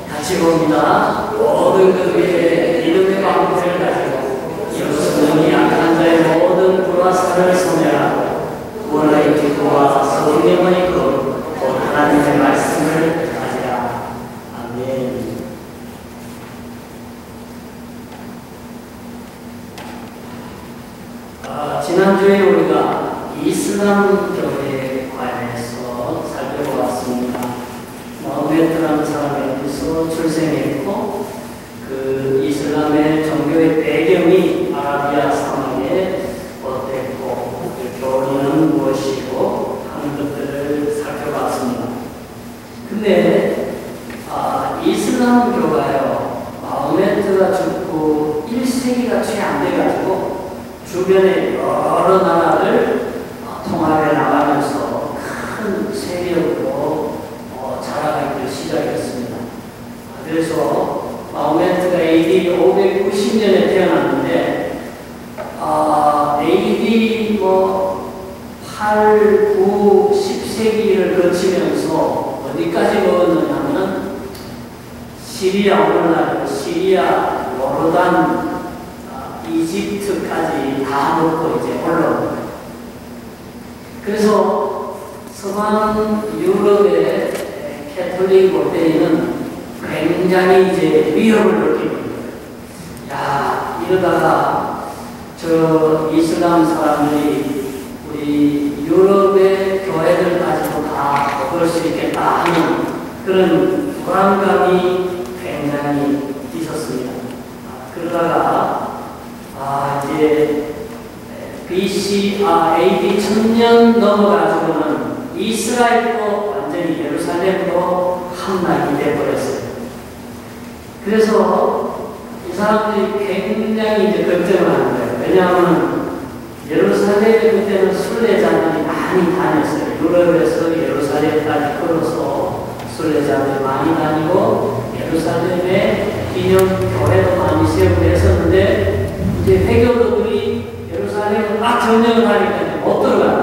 같이 봅니다. 모든 그 위에 믿음의 방패를 가지고 예루살렘이 약한 자의 모든 불화 살을 소멸하고 구원의 기도와 성령의 곧 하나님의 말씀을 가지라. 아멘. 지난주에 우리가 이슬람 교회에 관해서 살펴보았습니다. 마호메트라는 사람이 어디서 출생했고 그 이슬람의 종교의 배경이 아라비아 사막에 어땠고 그 교리는 무엇이고 하는 것들을 살펴봤습니다. 근데 이슬람 교가요, 마호메트가 죽고 1세기가 채 안 돼가지고 주변의 여러 나라를 통합해 나가면서 큰 세력으로 자라가기를 시작했습니다. 그래서 마호메트가 AD 590년에 태어났는데 AD 8, 9, 10세기를 거치면서 어디까지 먹었느냐면 시리아, 오늘날 시리아, 요르단, 이집트까지 다 먹고 이제 올라옵니다. 그래서 서방 유럽의 캐톨릭 모델은 굉장히 이제 위협을 느끼는 거예요. 야, 이러다가 저 이슬람 사람들이 우리 유럽의 교회들까지도 다 먹을 수 있겠다 하는 그런 불안감이 굉장히 있었습니다. 그러다가 이제 BC, AD 1000년 넘어가지고는 이스라엘도 완전히 예루살렘도 함락이 되어버렸어요. 그래서 이 사람들이 굉장히 이제 걱정을 하는 거예요. 왜냐하면 예루살렘에 그때는 순례자들이 많이 다녔어요. 유럽에서 예루살렘까지 걸어서 순례자들이 많이 다니고 예루살렘에 기념 교회도 많이 세우고 했었는데 이제 회교도들이 예루살렘을 막 점령을 하니까 못 들어가요.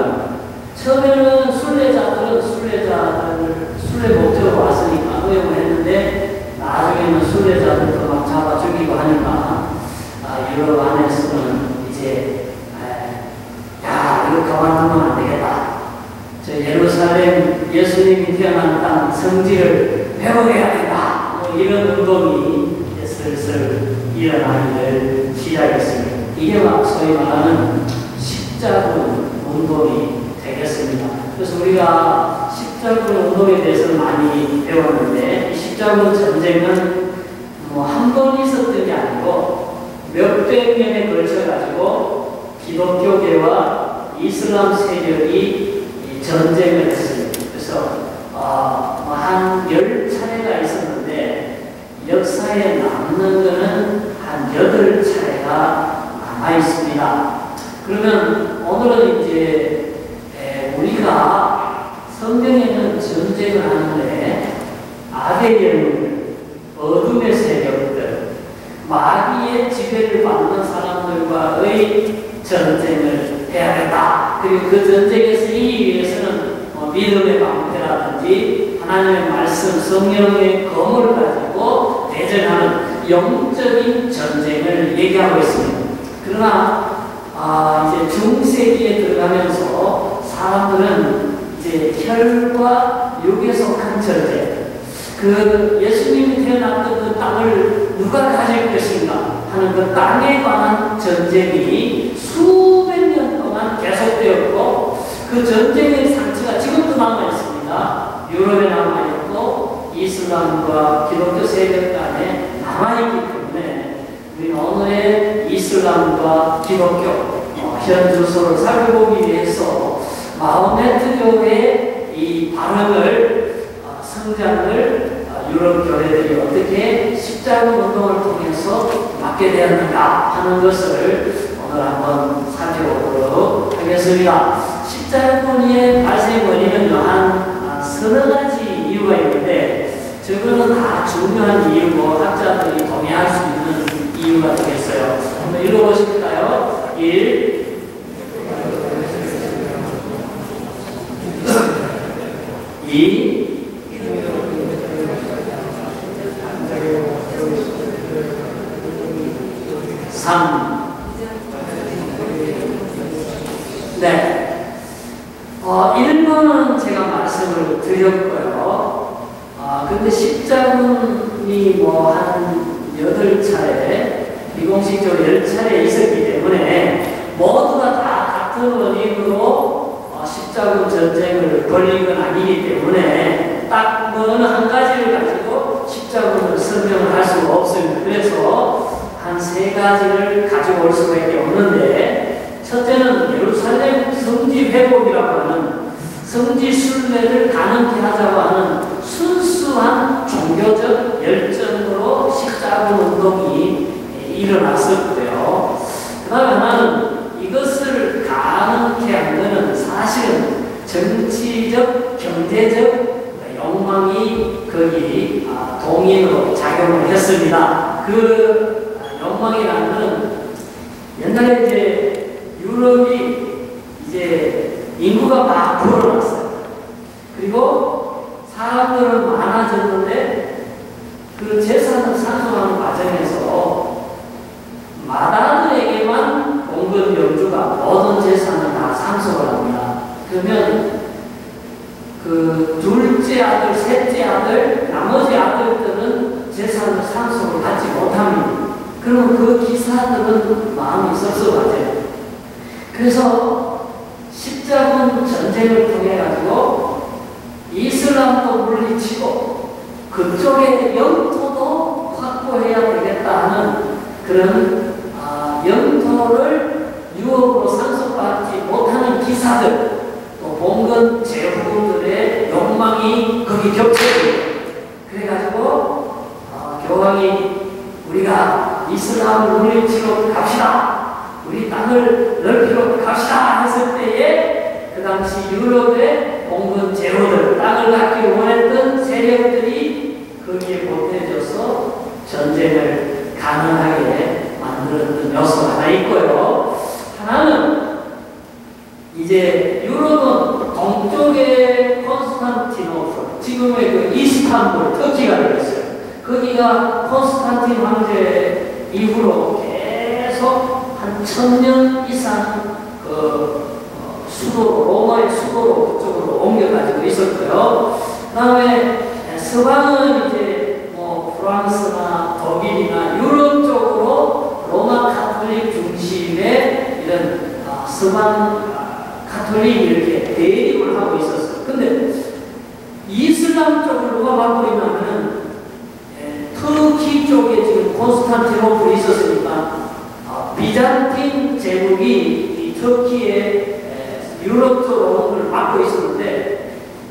처음에는 순례자들을 순례 목적으로 왔으니까 의용을 했는데 나중에는 순례자들도 막 잡아 죽이고 하니까 유럽 안에서는 이제 이거 그만두면 안 되겠다. 저 예루살렘 예수님이 태어난 땅 성지를 회복해야 된다. 이런 운동이 슬슬 일어나기를 시작했습니다. 이게 막 소위 말하는 십자군 운동이 되겠습니다. 그래서 우리가 십자군 운동에 대해서 많이 배웠는데 이 십자군 전쟁은 한 번 있었던 게 아니고 몇백 년에 걸쳐가지고 기독교계와 이슬람 세력이 전쟁을 했습니다. 그래서 한 10차례가 있었는데 역사에 남는 것은 한 8차례가 남아있습니다. 그러면 오늘은 이제 우리가 성경에는 전쟁을 하는데 악의 영웅들, 어둠의 세력들, 마귀의 지배를 받는 사람들과의 전쟁을 해야겠다. 그리고 그 전쟁에서 이기기 위해서는 믿음의 방패라든지 하나님의 말씀, 성령의 검을 가지고 대전하는 영적인 전쟁을 얘기하고 있습니다. 그러나 이제 중세기에 들어가면서 사람들은 이제 혈과 육에 속한 전쟁, 그 예수님이 태어났던 그 땅을 누가 가질 것인가 하는 그 땅에 관한 전쟁이 수백 년 동안 계속되었고 그 전쟁의 상처가 지금도 남아있습니다. 유럽에 남아있고 이슬람과 기독교 세력 간에 남아있기 때문에 우리는 오늘의 이슬람과 기독교 현 주소를 살펴보기 위해서 마호메트 교회의 이 발언을 성장을 유럽 교회들이 어떻게 십자군 운동을 통해서 맡게 되었는가 하는 것을 오늘 한번 살펴보도록 하겠습니다. 십자군의 발생 원인은 한 서너 가지 이유가 있는데 저거는 다 중요한 이유고 학자들이 동의할 수 있는 이유가 되겠어요. 한번 읽어보실까요? 1. 2, 3. 네. 1번은 제가 말씀을 드렸고요. 근데 십자군이 뭐 한 8차례, 비공식적으로 10차례 있었기 때문에 모두가 다 같은 원인으로 십자군 전쟁을 벌인 건 아니기 때문에 딱 어느 한 가지를 가지고 십자군을 설명을 할 수가 없습니다. 그래서 한 3가지를 가지고 올 수밖에 없는데, 첫째는 예루살렘 성지 회복이라고 하는 성지 순례를 가능케 하자고 하는 순수한 종교적 열정으로 십자군 운동이 일어났었고요. 그 다음에 하나는 이것을 가능케 한 것은 사실은 정치적, 경제적 욕망이 거기 동인으로 작용을 했습니다. 그 욕망이라는 것은 옛날에 이제 유럽이 이제 인구가 막 불어났어요. 그리고 사람들은 많아졌는데 그 재산을 상속하는 과정에서 마다들에게만 봉건 영주가 모든 재산을 다 상속을 합니다. 그러면 그 둘째 아들, 셋째 아들, 나머지 아들들은 재산을 상속을 받지 못합니다. 그러면 그 기사들은 마음이 섭섭하죠. 그래서 십자군 전쟁을 통해 가지고 이슬람도 물리치고 그쪽의 영토도 확보해야 되겠다 하는 그런 영토를 유업으로 상속받지 못하는 기사들, 또 봉건 제후들의 욕망이 거기 겹쳐져요. 그래가지고 교황이 우리가 이슬람을 물리치러 갑시다, 우리 땅을 넓히러 갑시다 했을 때에 그 당시 유럽의 봉건 제후들, 땅을 갖기 원했던 세력들이 거기에 보태져서 전쟁을 가능하게 만들었던 요소가 하나 있고요. 하나는 이제 유럽은 동쪽의 콘스탄티노플, 지금의 그 이스탄불, 터키가 되었어요. 거기가 콘스탄틴 황제 이후로 계속 한 1000년 이상 그 수도로, 로마의 수도로 그쪽으로 옮겨가지고 있었고요. 그 다음에 서방은 이제 뭐 프랑스나 독일이나 유럽 쪽으로 로마 카톨릭 중심의 이런 서방 카톨릭이 이렇게 대립을 하고 있었어요. 근데 이슬람 쪽을 누가 맡고 있냐면은 터키 쪽에 지금 콘스탄티노플이 있었으니까 비잔틴 제국이 이 터키의 유럽 쪽을 맡고 있었는데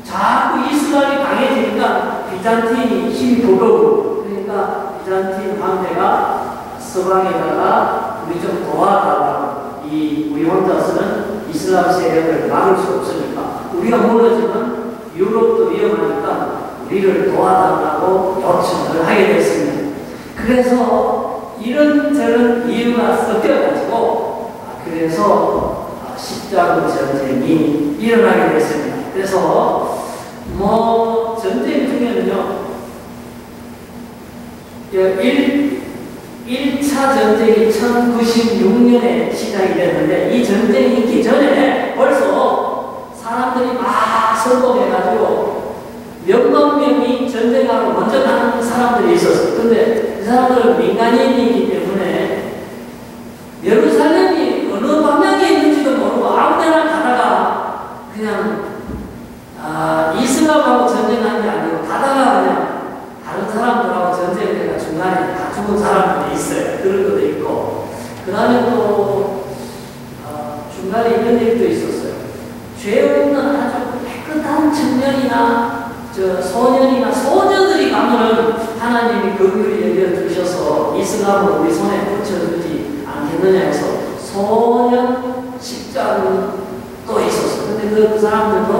자꾸 이슬람이 강해지니까 비잔틴이 힘이 버거워. 그러니까 비잔틴 황제가 서방에다가 우리 좀 도와달라고, 우리 혼자서는 이슬람 세력을 막을 수 없으니까 우리가 무너지면 유럽도 위험하니까 우리를 도와달라고 요청을 하게 됐습니다. 그래서 이런저런 이유가 섞여가지고 그래서 십자군 전쟁이 일어나게 됐습니다. 그래서 뭐 전쟁 중에는요 1차 전쟁이 1096년에 시작이 됐는데 이 전쟁이 있기 전에 벌써 사람들이 막 선동해가지고 몇만 명이 전쟁하러 먼저 가는 사람들이 있었어요. 근데 그 사람들은 민간인이기 때문에 예루살렘이 어느 방향에 있는지도 모르고 아무 데나 가다가 그냥 이슬람하고 전쟁한 게 아니고 가다가 그냥 다른 사람들하고 전쟁을 해가 중간에 다 죽은 사람들이 있어요. 그런 것도 있고, 그 다음에 또 중간에 이런 일도 있었어요. 죄 없는 아주 깨끗한 청년이나 소년이나 소녀들이 가면은 하나님이 긍휼히 여겨주셔서 이슬람을 우리 손에 붙여주지 않겠느냐 해서 소년 십자군도 있었어요. 근데 그 사람들도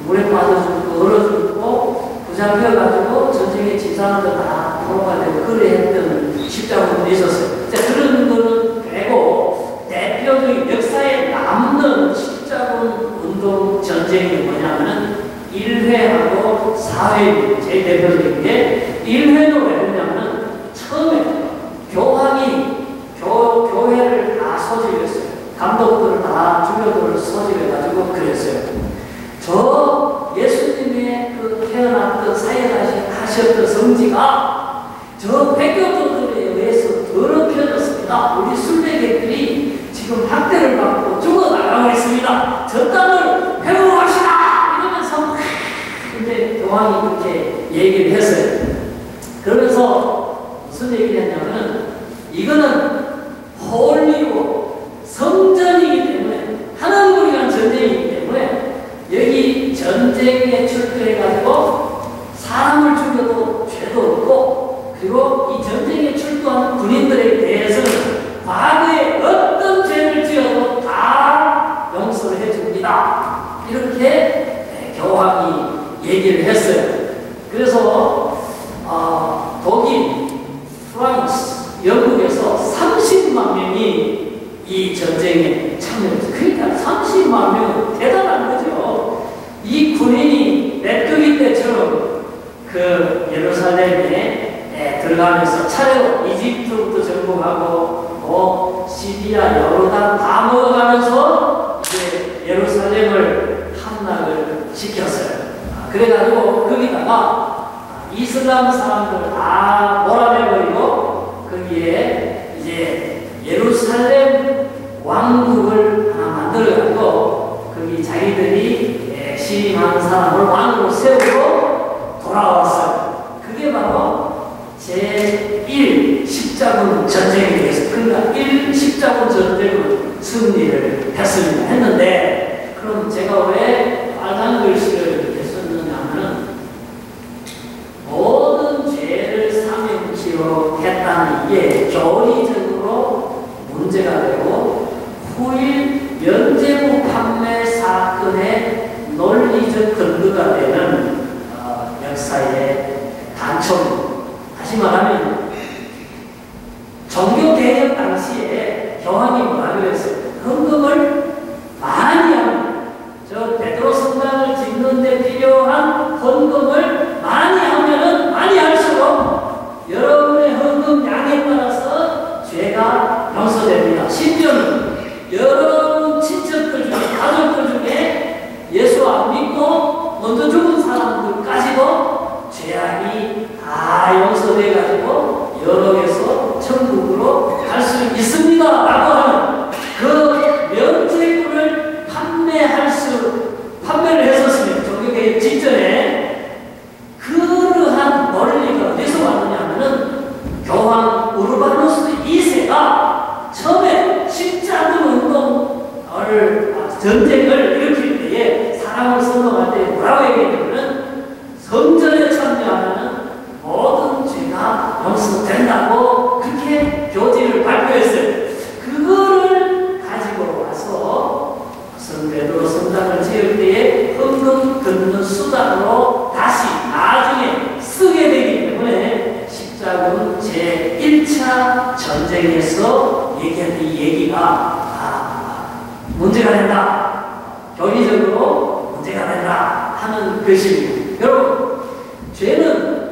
물에 빠져 죽고 얼어 죽고 부잡혀가지고 전쟁에 지사람들 다 포로가 되고 그래 했던 십자군도 있었어요. 자, 그런 거는 빼고 대표적인 역사에 남는 십자군 운동 전쟁이 뭐냐면은 1회하고 4회 제일 대표적인 게 1회는 왜 그러냐면 처음에 교회를 다 소집했어요. 감독들을 다 주교들을 소집해가지고 그랬어요. 저 예수님의 그 태어났던 사역하셨던 성지가 저 백교도들에 의해서 더럽혀졌습니다. 우리 순례객들이 지금 학대를 받고 죽어나가고 있습니다. 저 땅을 회복합시다! 이러면서 이제 교황이 그렇게 얘기를 했어요. 그러면서 무슨 얘기를 했냐면 이거는 홀리고 성전이기 때문에 하나님을 위한 전쟁이기 때문에 여기 전쟁에 출두해가지고 사람을 죽여도 죄도 없고 그리고 이 전쟁에 출두하는 군인들에 대해서는 과거에 어떤 죄를 지어도 다 용서를 해줍니다. 이렇게 교황이 얘기를 했어요. 그래서 독일, 프랑스, 영국에서 30만 명이 이 전쟁에 참여했어요. 그러니까 30만 명은 대단한 거죠. 이 군인이 메뚜기 때처럼 그 예루살렘에 들어가면서 차례로 이집트부터 정복하고 시리아, 요르단 다 먹어가면서 이제 예루살렘을 함락을 시켰어요. 그래가지고 거기다가 이슬람 사람들 다 몰아내버리고 거기에 이제 예루살렘 왕국을 하나 만들어가지고 거기 자기들이 신임하는 사람을 왕으로 세우고 돌아왔어요. 그게 바로 제1 십자군 전쟁에 대해서 그러니까 1 십자군 전쟁은 승리를 했는데 그럼 제가 왜 빨간 글씨를 이렇게 썼느냐면 모든 죄를 사명치로 했다는 게 교리적으로 문제가 되고 후일 면제부 판매 사건의 논리적 근거가 되는 역사의 단초입니다. 다시 말하면 종교개혁 당시에 교황이 뭐라고 했어요? 헌금을 많이 하면 저 베드로 성당을 짓는데 필요한 헌금을 많이 하면은 많이 할수록 여러분의 헌금 양에 따라서 죄가 용서됩니다. 심지어는 여러분 친척들 중에 가족들 중에 예수 안 믿고 먼저 죽은 사람들까지도 죄악이 다 용서돼가지고 여러에서 천국으로 갈 수 있습니다. 라고 하는 그 면죄부를 판매를 했었으면 종교개혁 직전에 그러한 논리가 어디서 왔느냐면은 교황 우르바누스 2세가 처음에 십자군 운동을 전쟁을 일으킬 때에 사람을 선동할 때 뭐라고 얘기했냐면 성전에 참여하면 모든 죄가 용서된다고 그렇게 교지를 발표했어요. 그거를 가지고 와서 베드로 성당을 지을 때에 헌금 걷는 수단으로 다시 나중에 쓰게 되기 때문에 십자군 제1차 전쟁에서 얘기한 이 얘기가 문제가 된다. 교리적으로 문제가 된다 하는 것입니다. 여러분, 죄는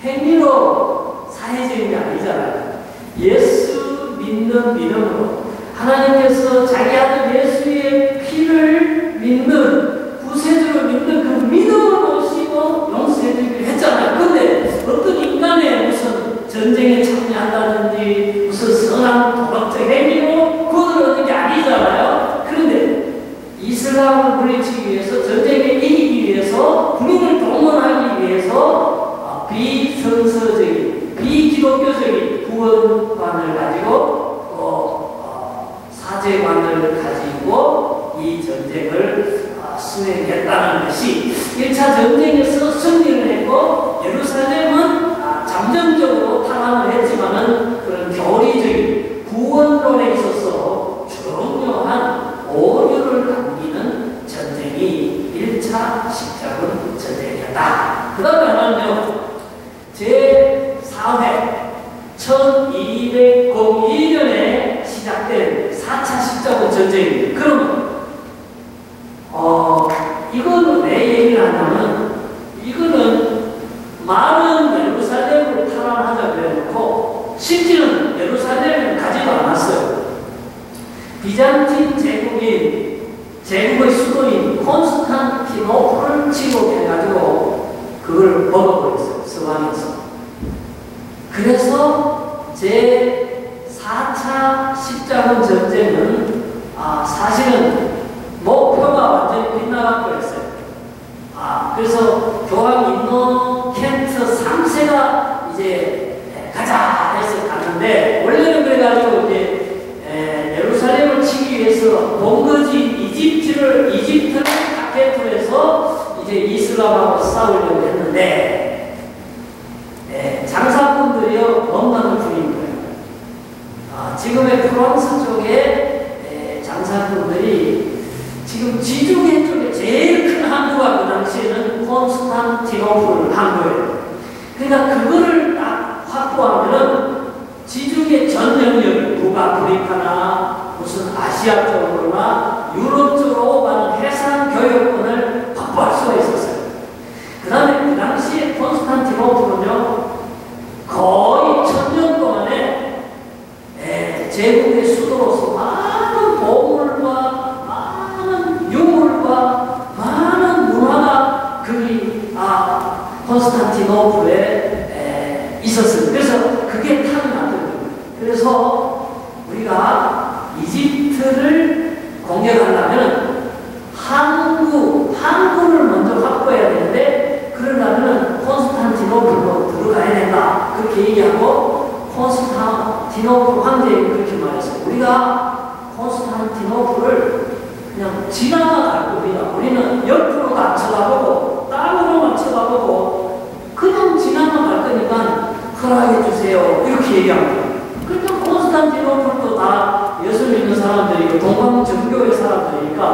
행위로 사회적인 게 아니잖아요. 예수 믿는 믿음으로 하나님께서 자기 아들 예수의 피를 믿는 구세주를 믿는 그 믿음을 모시고 용서해주기로 했잖아요. 근데 어떤 인간의 무슨 전쟁에 참여한다든지 무슨 선한 도덕적 행위로 구원을 얻는 게 아니잖아요. 그런데 이슬람을 물리치기 위해서 전쟁에 이기기 위해서 군인을 동원하기 위해서 비성서적인 비기독교적인 구원관을 가지고 사제관을 가지고 이 전쟁을 수행했다는 것이 1차 전쟁에서 승리를 했고 예루살렘은 잠정적으로 탄압을 했지만은 그런 교리적인 구원론에 있어서 중요한 오류를 남기는 전쟁이 1차 십자군 전쟁이었다. 그 다음에 하나는요, 제4회 1202년에 시작된 4차 십자군 전쟁입니다. 그러면 이거는 왜 얘기를 하냐면, 이거는 많은 예루살렘을 탈환하자 그래놓고 실제는 예루살렘을 가지도 않았어요. 비잔틴 제국의 수도인 콘스탄티노플을 침공해가지고 그걸 먹어버렸어요. 서방에서. 그래서 제4차 십자군 전쟁은 사실은 목표가 완전히 빗나가버렸어요. 그래서 교황 인노켄트 3세가 이제 가자 해서 갔는데, 원래는 그래가지고 이제 예루살렘을 치기 위해서 본거지 이집트를 타겟으로 해서 이제 이슬람하고 싸우려고 했는데, 장사꾼들이요 원망을 부린 거예요. 지금의 프랑스 쪽에 장사꾼들이 지금 지중해 쪽에 제일 큰 항구가 그 당시에는 콘스탄티노플 항구예요. 그러니까 그거를 딱 확보하면은 지중해 전 영역을 북아프리카나 무슨 아시아 쪽으로나 유럽 쪽으로 가는 해상 교역권을 확보할 수가 있었어요. 그 다음에 그 당시에 콘스탄티노플은요 거의 1000년 동안에 제국의 수도로서 많은 보물과 많은 유물과 많은 문화가 거기 콘스탄티노플에 있었어요. 그래서 그게 탐이 났거든요. 그래서 우리가 이집트를 공격하려면 항구를 먼저 확보해야 되는데, 그러려면 콘스탄티노플로 들어가야 된다. 그렇게 얘기하고 콘스탄티노플 황제에게 그렇게 말했어요. 우리가 콘스탄티노플을 그냥 지나갈 겁니다. 우리는 옆으로도 안 쳐다보고 땅으로만 쳐다보고 그냥 지나만 갈 거니까 허락해 주세요. 이렇게 얘기합니다. 그러니까 콘스탄티노플도 다 예수 믿는 사람들이고 동방정교의 사람들이니까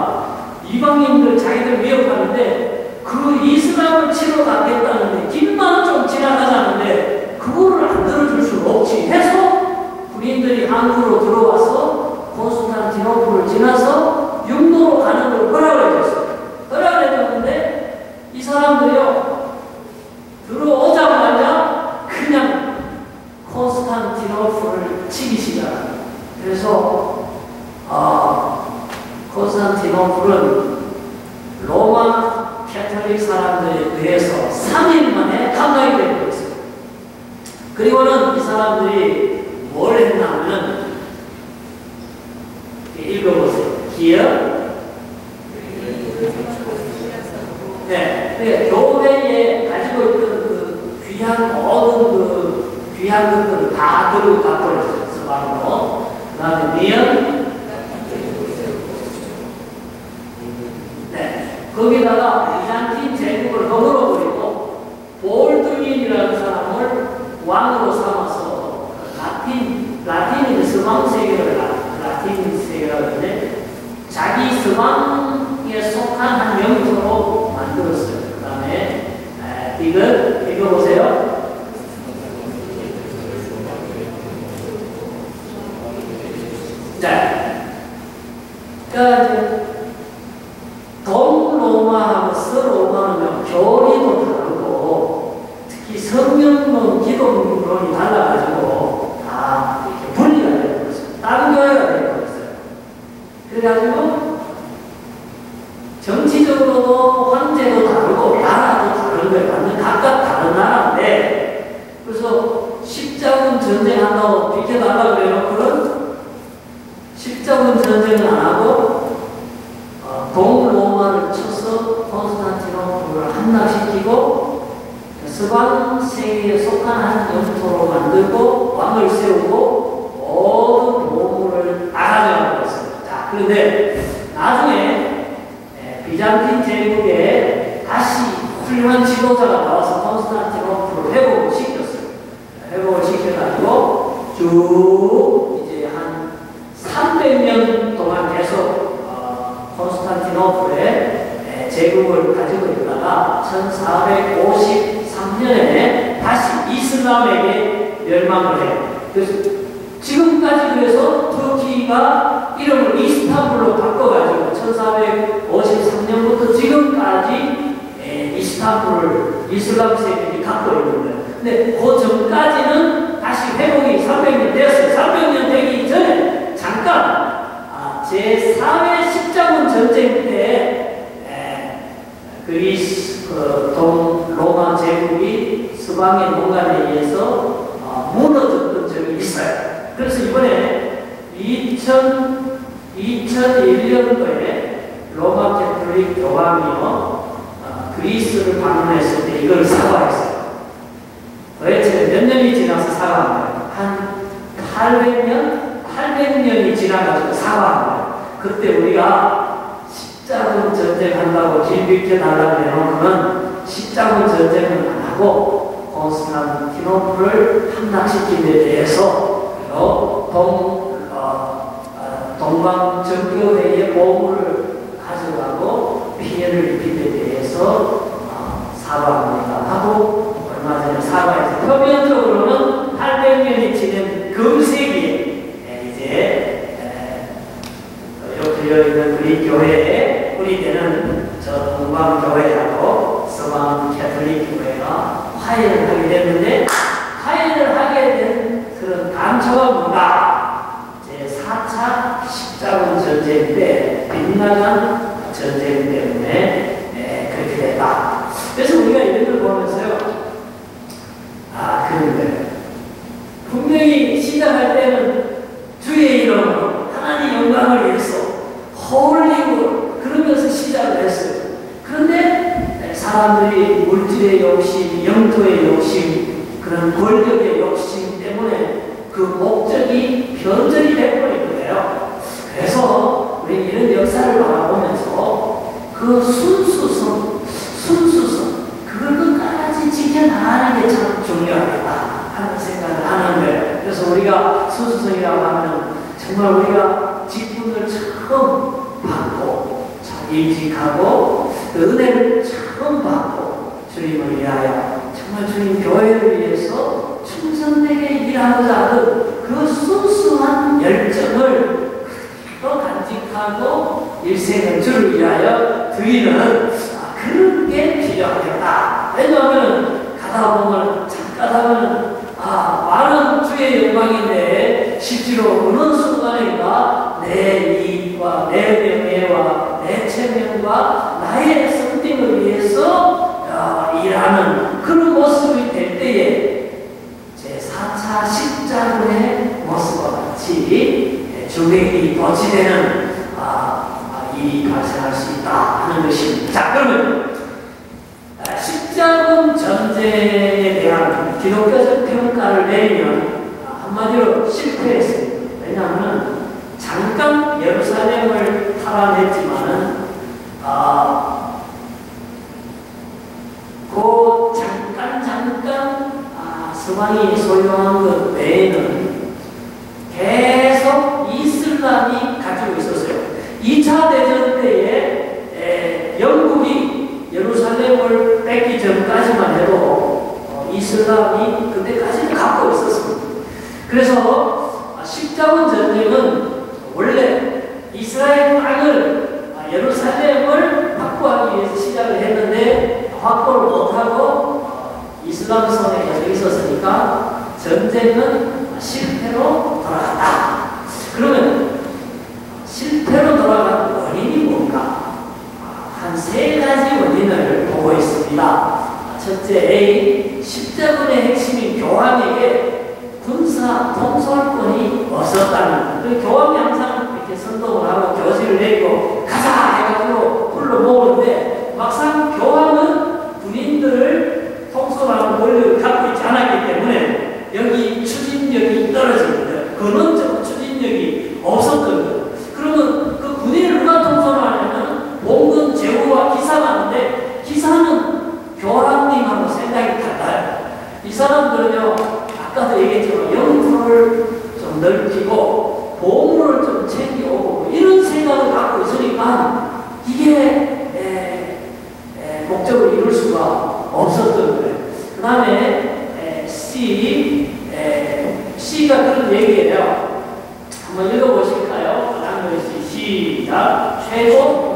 이방인들 자기들 위협하는데, 그 이슬람을 치러 가겠다는데 길만 좀 지나가자는데 그거를 안 들어줄 수는 없지 해서 군인들이 항구로 들어와서 콘스탄티노플을 지나서 육로로 가는 걸 허락을 해줬어요. 허락을 해줬는데 이 사람들이요 들어오자마자 그냥 콘스탄티노플을 치기 시작합니다. 그래서 콘스탄티노플은 로마 캐톨릭 사람들에 의해서 3일 만에 감당이 되고 있어요. 그리고는 이 사람들이 뭘 했냐면, 읽어보세요. 기억? 네. 교회에 가지고 있던 그 귀한 것들을 다 들고 가버렸어요. 서방으로. 그 다음에 미연? 거기다가 비잔틴 제국을 허물어버리고 볼드윈이라는 사람을 왕으로 삼아서 라틴이 서방 세계를 라틴 세계라고 하는데 자기 서방에 속한 한 영토로 만들었어요. 그 다음에 이거 읽어보세요. 자, 그러니까 동로마하고 서로마는 교리도 다르고 특히 성경론, 기독론이 달라가지고 다 이렇게 분리가 되는 거죠. 다른 교회가 되는 거였어요. 그래가지고 정치적으로도 황제도 다르고 나라도 다른 거예요. 완전 각각 다른 나라인데, 그래서 십자군 전쟁한다고 비켜달라고 그래놓고는 십자군 전쟁은 안 하고 동로마를 쳐서 콘스탄티노플을 함락시키고 서방 세계에 속한 한 영토로 만들고 왕을 세우고 모든 보물을 알아내고 있습니다. 자, 그런데 나중에 비잔틴 제국에 다시 훌륭한 지도자가 나와서 콘스탄티노플을 회복을 시켰어요. 회복을 시켜가지고 쭉 이제 한 300년 동안 계속 콘스탄티노플의 제국을 가지고 있다가 1453년에 다시 이슬람에게 멸망을 해요. 그래서 지금까지 그래서 터키가 이름을 이스탄불로 바꿔가지고 1453년부터 지금까지 이스탄불을 이슬람 세력이 갖고 있는 거예요. 근데 그 전까지는 다시 회복이 300년 되었어요. 300년 되기 전에 잠깐 제3회 십자군 전쟁 때 그리스 동로마 제국이 서방의 농간에 의해서 무너졌던 적이 있어요. 그래서 이번에 2001년도에 로마 캐톨릭 교황이요 그리스를 방문했을 때 이걸 사과했어요. 도대체 몇 년이 지나서 사과한 거예요? 한 800년이 지나가지고 사과한 거예요. 그때 우리가 십자군 전쟁한다고 길 비켜달라고 해놓고는 십자군 전쟁은 안 하고 콘스탄티노플을 함락시킨 데 대해서 동방정교회의 보물을 가져가고 피해를 입힌 데 대해서 사과합니다 하고 얼마 전에 사과해서 표면적으로는 800년이 지난 금세기에 이제 이렇게 되어있는 우리 교회에 우리 때는 저 동방교회하고 서방 캐톨릭 교회가 화해를 하게 됐는데 화해를 하게 된 그런 단초가 뭔가 제4차 십자군 전쟁 때 빗나간 전쟁 때문에 그렇게 됐다. 그래서 우리가 이런 걸 보면서요, 그런 거예요. 분명히 시작할 때는 주의 이름으로 하나님 영광을 위해서 홀리고 그러면서 시작을 했어요. 그런데 사람들이 물질의 욕심, 영토의 욕심, 그런 권력의 욕심 때문에 그 목적이 변절이 돼버린 거예요. 그래서 우리 이런 역사를 바라보면서 그 순수성, 그걸 끝까지 지켜나가는 게 참 중요하겠다 하는 생각을 하는 거예요. 그래서 우리가 순수성이라고 하면 정말 우리가 직분을 처음 받고 임직하고 은혜를 처음 받고 주님을 위하여 정말 주님 교회를 위해서 충성되게 일하고자 하는 그 순수한 열정을 그대로 간직하고 일생을 주를 위하여 드리는 그런 게 필요하겠다. 왜냐하면 가다 보면 잠깐 하면 많은 주의 영광인데 실제로 어느 순간인가 내 이익과 내 명예와 내 체면과 나의 성등을 위해서 일하는 그런 모습이 될 때에 제4차 십자군의 모습과 같이 주객이 도취되는 일이 발생할 수 있다 하는 것입니다. 자, 그러면 십자군 전쟁에 대한 기독교적 평가를 내리면 한마디로 실패했습니다. 왜냐하면 잠깐 예루살렘을 탈환했지만은 그 잠깐 서방이 소유한 것 외에는 계속 이슬람이 가지고 있었어요. 2차 대전 때에 영국이 예루살렘을 뺏기 전까지만 해도 이슬람이 그때까지는 갖고 있었습니다. 그래서 십자군 전쟁은 원래 이스라엘 땅을 예루살렘을 확보하기 위해서 시작을 했는데 확보를 못하고 이슬람 손에 계속 있었으니까 전쟁은 실패로 돌아갔다. 그러면 실패로 돌아간 원인이 뭔가? 한 3가지 원인을 보고 있습니다. 첫째 A, 십자군의 핵심인 교황에게 군사 통솔권이 없었다는 거예요. 교황이 항상 이렇게 선동을 하고 교지를 내리고 가자 해가지고 불러 모으는데 막상 교황은 군인들을 통솔하는 권력을 갖고 있지 않았기 때문에 여기 추진력이 떨어진 거예요. 근원적으로 추진력이 없었던 거예요. 그러면 그 군인을 누가 통솔하냐면 봉건, 제후와 기사가는데 기사는 교황님하고 생각이 달라요. 이 사람들은요, 아까도 얘기했지만 영토를 좀 넓히고 보물을 좀 챙겨오고 이런 생각을 갖고 있으니까 이게 목적을 이룰 수가 없었던 거예요. 그 다음에 C가 그런 얘기예요. 한번 읽어보실까요? 한글씨 시작. 최고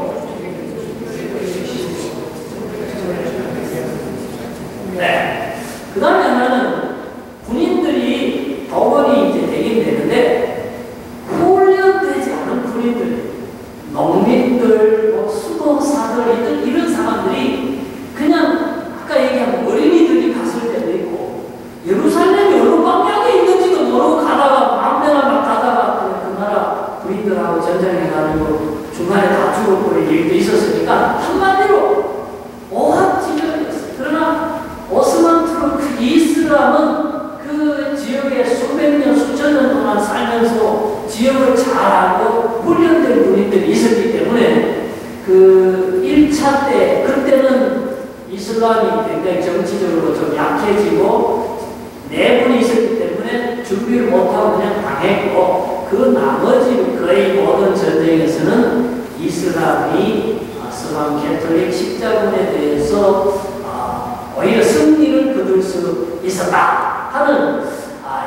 이런 사람들이 그냥 아까 얘기한 어린이들이 갔을 때도 있고 예루살렘이 어느 방향에 있는지도 모르고 가다가 마음대로 막 가다가 그냥 그 나라 부인들하고 전쟁해가지고 중간에 다 죽어버릴 일도 있었으니까 한마디로 오합지졸이었어요. 그러나 오스만 투르크 이슬람은 그 지역에 수백 년, 수천 년 동안 살면서 지역을 잘 알고 훈련된 군인들이 있었기 때문에 그 1차 때, 그때는 이슬람이 굉장히 정치적으로 좀 약해지고 내분이 있었기 때문에 준비를 못하고 그냥 당했고, 그 나머지 거의 모든 전쟁에서는 이슬람이 서방 캐톨릭 십자군에 대해서 오히려 승리를 거둘 수 있었다 하는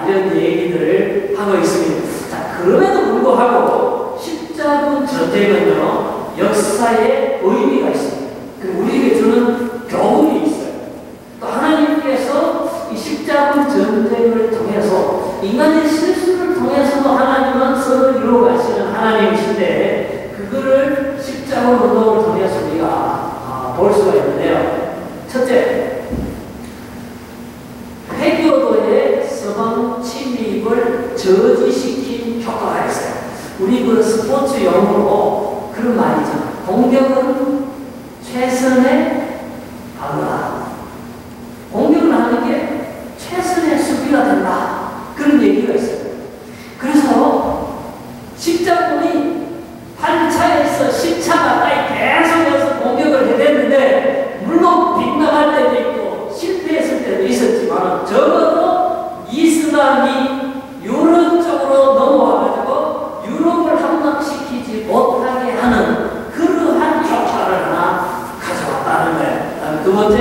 이런 얘기들을 하고 있습니다. 자, 그럼에도 불구하고 십자군 전쟁은요, 역사에 의미가 있습니다. 그리고 우리에게 주는 교훈이 있어요. 또 하나님께서 이 십자군 전쟁을 통해서 인간의 실수를 통해서도 하나님은 선을 이루어 가시는 하나님이신데, 그거를 십자군 운동을 통해서 우리가 볼 수가 있는데요. 첫째, 회교도의 서방 침입을 저지시킨 효과가 있어요. 우리 그 스포츠 용어로 그런 말이 있잖아요. 공격은 최선의 방어다. 공격을 하는 게 최선의 수비가 된다. 그런 얘기가 있어요. 그래서 십자군이 8차에서 10차 가까이 계속해서 공격을 해댔는데, 물론 빗나갈 때도 있고 실패했을 때도 있었지만 적어도 이슬람이 유럽 쪽으로 넘어와가지고 유럽을 함락시키지 못하게 하는 그러한 효과를 하나 가져왔다는 거예요. 두 번째,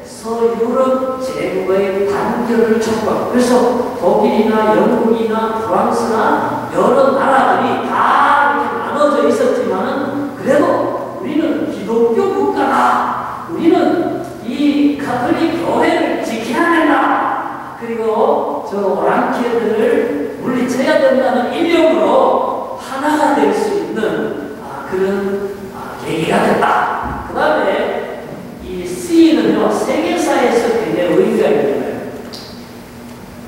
서유럽 제국의 단결을 촉구하고, 그래서 독일이나 영국이나 프랑스나 여러 나라들이 다 이렇게 나눠져 있었지만은 그래도 우리는 기독교 국가다. 우리는 이 가톨릭 교회를 지켜야 된다. 그리고 저 오랑캐들을 물리쳐야 된다는 일념으로 하나가 될 수 있는 그런 계기가 됐다. 그 다음에 이 C는요, 세계사에서 굉장히 의미가 있는 거예요.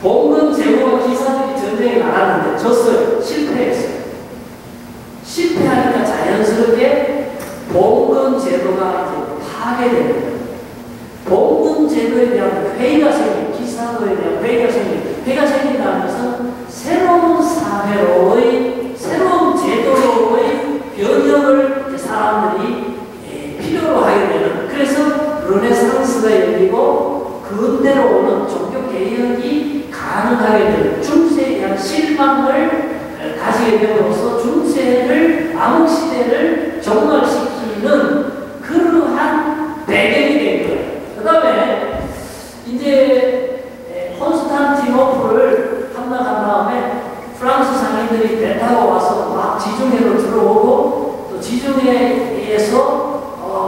봉건 제국과 기사들이 전쟁에 나갔는데 졌어요. 실패했어요. 실패하니까 자연스럽게 봉건 제도가 이제 파괴되는 거예요. 봉건 제도에 대한 회의가 생긴, 기사도에 대한 회의가 생긴다는 것은 새로운 사회로의, 새로운 제도로의 변형을 사람들이 필요로 하게 되는, 그래서 르네상스가 열리고 근대로 오는 종교 개혁이 가능하게 되는, 중세에 대한 실망을 가지게 됨으로써 중세를, 암흑시대를 종말시키는 그러한 배경이 된 거예요. 그 다음에 이제 콘스탄티노플을 함락한 다음에 프랑스 상인들이 배 타고 와서 막 지중해로 들어오고, 또 지중해에서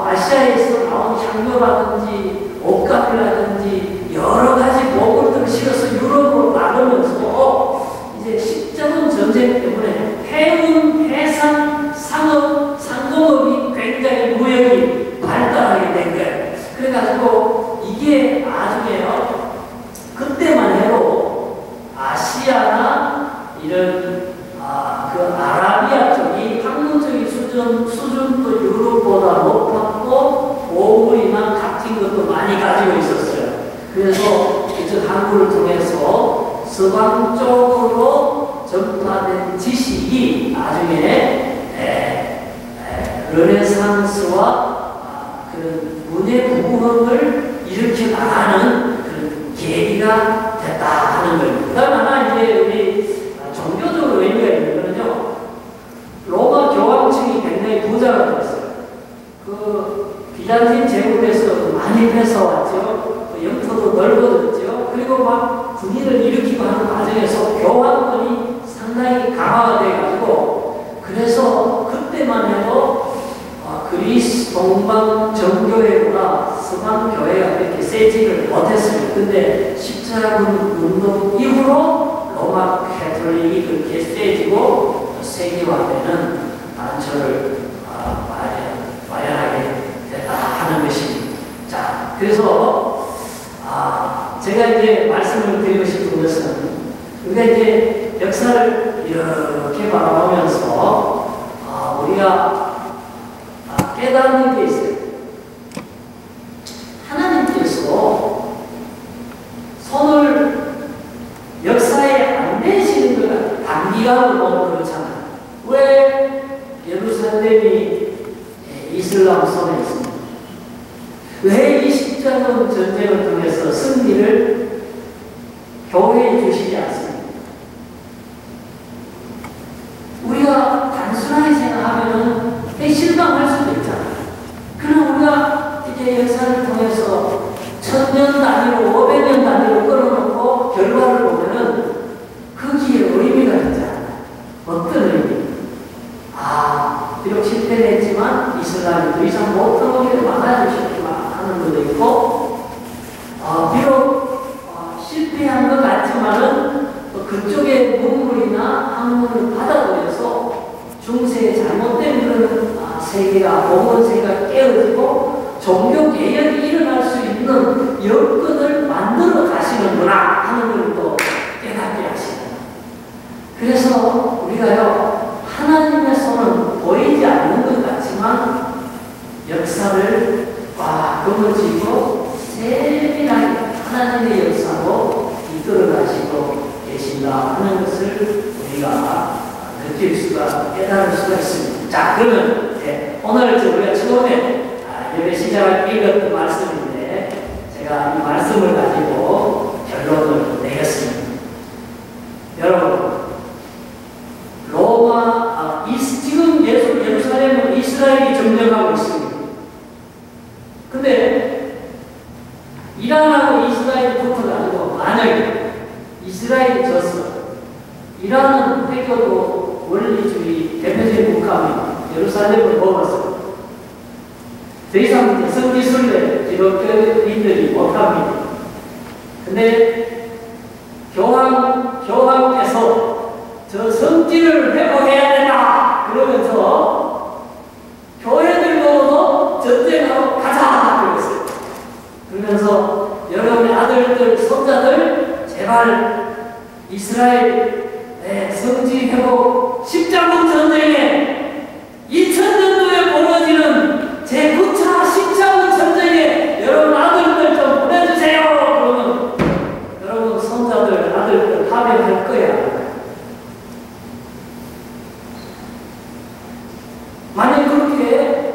아시아에서 나온 향료라든지 옷감이라든지 여러 가지 보물들을 실어서 유럽으로 나가면서 이제 십자군 전쟁 때문에 해운, 해상, 상업, 상공업이 굉장히 무역이 발달하게 된 거예요. 그래가지고 이게 나중에요, 그때만 해도 아시아나 이런 그 아라비아 쪽이 학문적인 수준도 유럽보다 높았고 보물이나 값진 것도 많이 가지고 있었어요. 그래서 이쪽 항구를 통해서 서방 쪽으로 전파된 지식이 나중에 르네상스와 그런 문예 부흥을 일으켜 나가는 그런 계기가 됐다 하는 거예요. 그 다음 하나 이제 우리 종교적으로 의미가 있는 거는요, 로마 교황청이 굉장히 부자가 되었어요. 그 비잔틴 제국에서 많이 뺏어왔죠. 그 영토도 넓어졌죠. 그리고 막 군인을 일으키고 하는 과정에서 교황권이 상당히 강화가 돼가지고, 그래서 그때만 해도 그리스 동방 정교회보다 서방 교회가 그렇게 세지를 못했습니다. 근데 십자군 운동 이후로 로마 캐톨릭이 그렇게 세지고 세계화되는 단초를 마련하게 됐다 하는 것입니다. 자, 그래서 제가 이제 말씀을 드리고 싶은 것은 우리가 이제 역사를 이렇게 바라보면서 우리가 깨닫는 게 있어요. 하나님께서 손을 역사에 안 내시는 것 같아요. 단기간으로 보면 그렇잖아요. 왜 예루살렘이 이슬람 손에 있습니다. 왜 이 십자군 전쟁을 통해서 승리를 교회에 주시지 않습니까? 우리가 단순하게 생각하면 실망할 수도 있잖아요. 그럼 우리가 이제 역사를 통해서 1000년 단위로 500년 단위로 끌어놓고 결과를 보면은 거기에 의미가 있잖아요. 어떤 의미? 비록 실패를 했지만 이스라엘이 더 이상 못 들어오기를 막아주셨지만 하는 것도 있고, 비록 실패한 것 같지만은 그쪽의 문물이나 학문을 받아들여서 중세에 잘못된 그런 세계가, 모든 세계가 깨어지고 종교 개혁이 일어날 수 있는 여건을 만들어 가시는구나 하는 걸 또 깨닫게 하시는. 그래서 우리가요, 하나님의 손은 보이지 않는 것 같지만 역사를 꽉 거머쥐고 세밀하게 하나님의 역사로 이끌어 가시고 계신다 하는 것을 우리가 느낄 수가, 깨달을 수가 있습니다. 자, 그러면 오늘 우리가 처음에 예배 시작할 때 읽었던 말씀인데 제가 이 말씀을 가지고 결론을 내겠습니다. 여러분, 지금 예루살렘은 이스라엘이 점령하고 있습니다. 근데 이란하고 이스라엘이 붙어가지고 만약에 이스라엘이 졌어. 이란은 회교도 원리주의 대표적인 국가입니다. 예루살렘을 먹었어요. 더 이상 이제 성지순례 기독교인들이 못합니다. 근데 교황께서 저 성지를 회복해야 된다 그러면서 교회들 보고도 전쟁하러 가자 그랬어요. 그러면서 여러분의 아들들, 손자들 제발 이스라엘 성지 회복 십자군 전쟁에 2000년도에 벌어지는 제9차 십자군 전쟁에 여러분 아들들 좀 보내주세요. 그러면 여러분 손자들, 아들들 파병할 거야. 만약 그렇게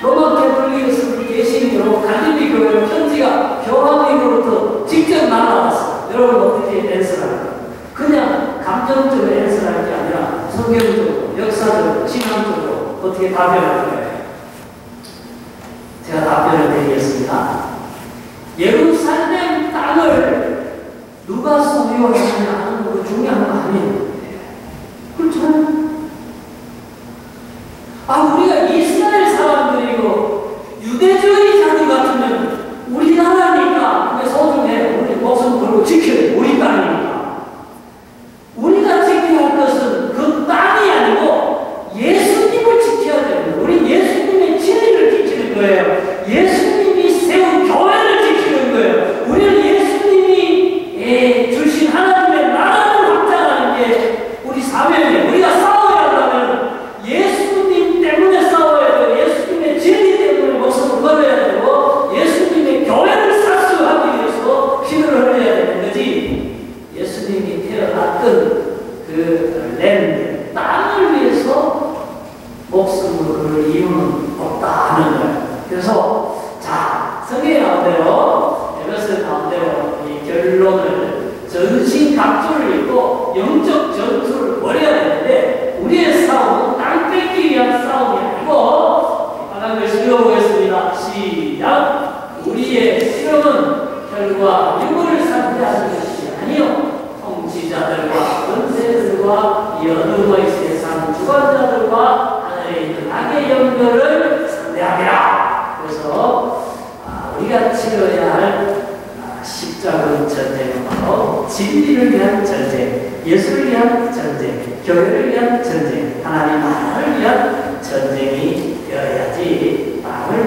로마 캐톨릭에서 계시기로 갈릴리 교회로 편지가 교황으로부터 직접 날아왔어. 여러분 어떻게 앤서할까요? 그냥 감정적으로 앤서할 게 아니라 성경적으로, 역사적으로, 신앙적으로 어떻게 답변할 거예요? 제가 답변을 드리겠습니다. 예루살렘 땅을 누가 소유하느냐 하는 거 중요한 거 아니에요. 그렇죠? 우리가 이스라엘 사람들이고 유대주의자들 같으면 우리나라니까 그게 소중해. 우리 목숨 걸고 지켜야 돼. 우리 땅이니까. 우리가 지켜야 할 것은 그 땅이 아니고 예수님을 지켜야 됩니다. 우리 예수님의 진리를 지키는 거예요. 예수님이 세운 교회를 지키는 거예요. 우리는 예수님이 주신 하나님의 나라를 확장하는 게 우리 사명이에요. 우리가 싸워야 한다면 예수님 때문에 싸워야 되고 예수님의 진리 때문에 목숨을 걸어야 되고 예수님의 교회를 사수하기 위해서 피를 흘려야 되는 거지. 예수님이 태어났던 그 랜드, 땅을 위해서 목숨을 걸을 이유는 없다 하는 거예요. 그래서 성경에 나온 대로, 에베소에 나온 대로 이 결론을 전신갑주를 입고 영적 전투를 벌여야 되는데 우리의 싸움은 땅 뺏기 위한 싸움이 아니고, 빨간 글씨 읽어보겠습니다. 시작. 우리의 실험은 혈과 육을 상대하는 것이 아니요 통치자들과 권세들과 이 어둠의 세상 주관자들과 하늘에 있는 악의 영들을 상대하리라. 그래서 우리가 치러야 할 십자군 전쟁은 바로 진리를 위한 전쟁, 예수를 위한 전쟁, 교회를 위한 전쟁, 하나님 나라를 위한 전쟁이 되어야지 땅을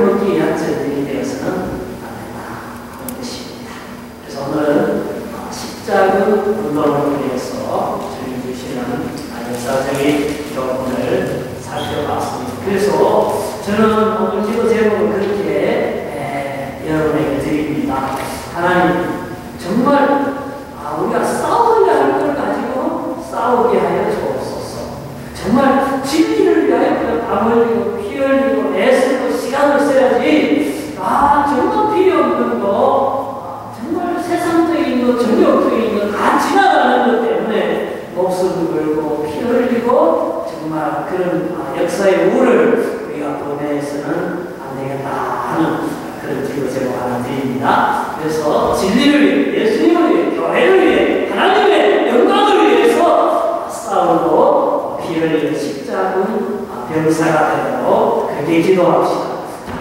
그래서 진리를 위해, 예수님을 위해, 교회를 위해, 하나님의 영광을 위해서 싸우고 피 흘리는 십자군 병사가 되도록 그렇게 기도합시다.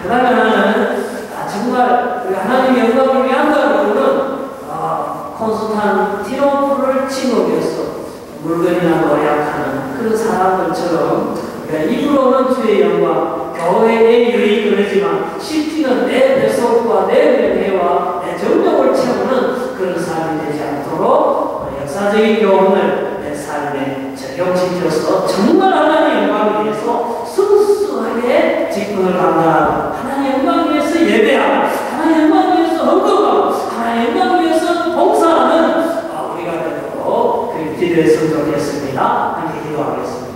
그러면은 정말 우리 하나님의 영광을 위한다고는 콘스탄티노플을 침묵해서 물건이나 노력하는 그런 사람들처럼 입으로는 주의 영광, 교회의 유익을 하지만 실제는 내 배속과 내 명예와 내 정력을 채우는 그런 삶이 되지 않도록 역사적인 교훈을 내 삶에 적용시켜서 정말 하나님의 영광을 위해서 순수하게 직분을 감당하고 하나님의 영광을 위해서 예배하고 하나님의 영광을 위해서 헌금하고 하나님의 영광을 위해서 봉사하는 우리가 되도록 그 기도했으면 좋겠습니다. 함께 기도하겠습니다.